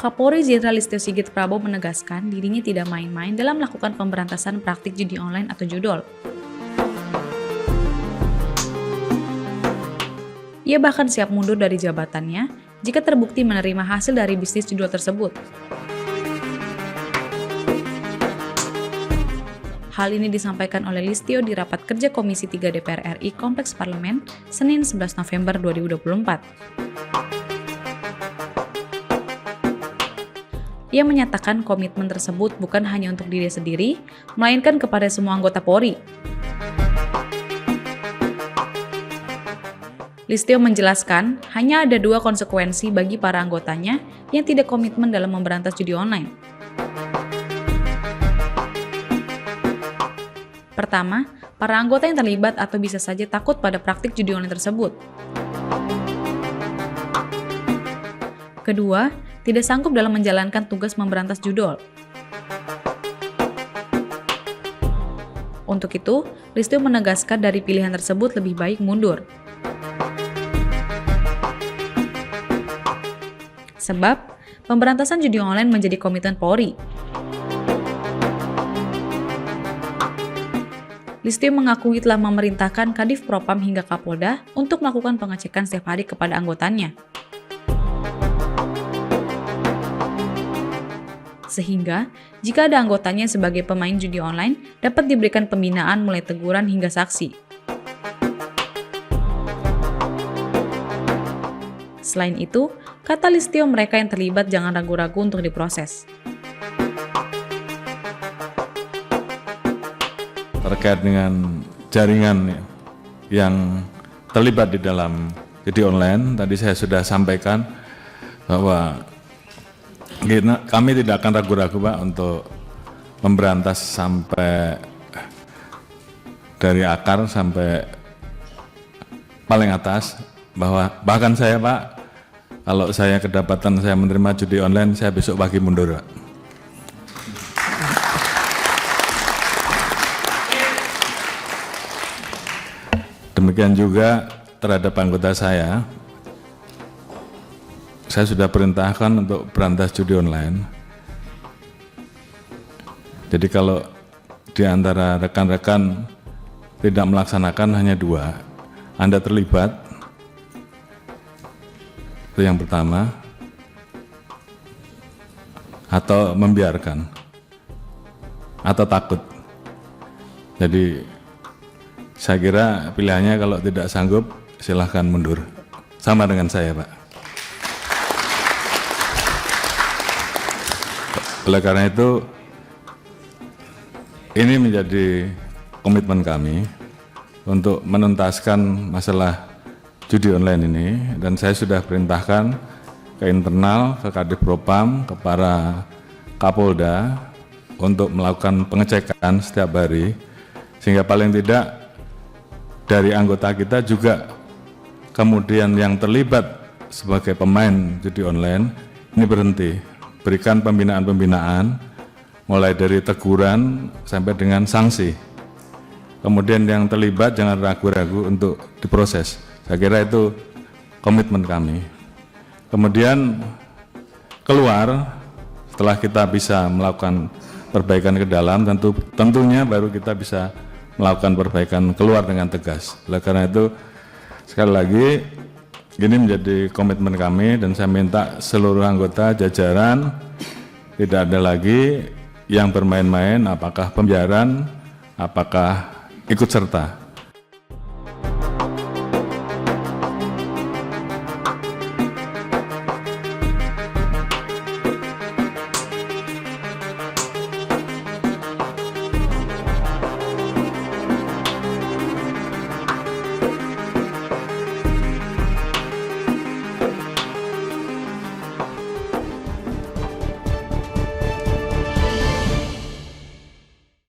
Kapolri Jenderal Listio Sigit Prabowo menegaskan dirinya tidak main-main dalam melakukan pemberantasan praktik judi online atau judol. Ia bahkan siap mundur dari jabatannya jika terbukti menerima hasil dari bisnis judol tersebut. Hal ini disampaikan oleh Listio di rapat kerja Komisi 3 DPR RI Kompleks Parlemen, Senin 11 November 2024. Ia menyatakan komitmen tersebut bukan hanya untuk diri sendiri, melainkan kepada semua anggota Polri. Listio menjelaskan, hanya ada 2 konsekuensi bagi para anggotanya yang tidak komitmen dalam memberantas judi online. Pertama, para anggota yang terlibat atau bisa saja takut pada praktik judi online tersebut. Kedua, tidak sanggup dalam menjalankan tugas memberantas judol. Untuk itu, Listio menegaskan dari pilihan tersebut lebih baik mundur. Sebab, pemberantasan judi online menjadi komitmen Polri. Listio mengakui telah memerintahkan Kadif Propam hingga Kapolda untuk melakukan pengecekan setiap hari kepada anggotanya. Sehingga, jika ada anggotanya sebagai pemain judi online, dapat diberikan pembinaan mulai teguran hingga saksi. Selain itu, kata Listio, mereka yang terlibat jangan ragu-ragu untuk diproses. Terkait dengan jaringan yang terlibat di dalam judi online, tadi saya sudah sampaikan bahwa kami tidak akan ragu-ragu Pak untuk memberantas sampai dari akar sampai paling atas, bahwa bahkan saya Pak, kalau saya kedapatan saya menerima judi online, saya besok pagi mundur Pak. Demikian juga terhadap anggota saya sudah perintahkan untuk berantas judi online. Jadi kalau di antara rekan-rekan tidak melaksanakan hanya 2, Anda terlibat, itu yang pertama, atau membiarkan, atau takut. Jadi saya kira pilihannya kalau tidak sanggup silahkan mundur. Sama dengan saya Pak. Oleh karena itu, ini menjadi komitmen kami untuk menuntaskan masalah judi online ini, dan saya sudah perintahkan ke internal, ke Kadif Propam, ke para Kapolda untuk melakukan pengecekan setiap hari, sehingga paling tidak dari anggota kita juga kemudian yang terlibat sebagai pemain judi online ini berhenti, berikan pembinaan-pembinaan mulai dari teguran sampai dengan sanksi. Kemudian yang terlibat jangan ragu-ragu untuk diproses. Saya kira itu komitmen kami. Kemudian keluar, setelah kita bisa melakukan perbaikan ke dalam, tentunya baru kita bisa melakukan perbaikan keluar dengan tegas. Oleh karena itu, sekali lagi, ini menjadi komitmen kami, dan saya minta seluruh anggota jajaran tidak ada lagi yang bermain-main, apakah pembiaran, apakah ikut serta.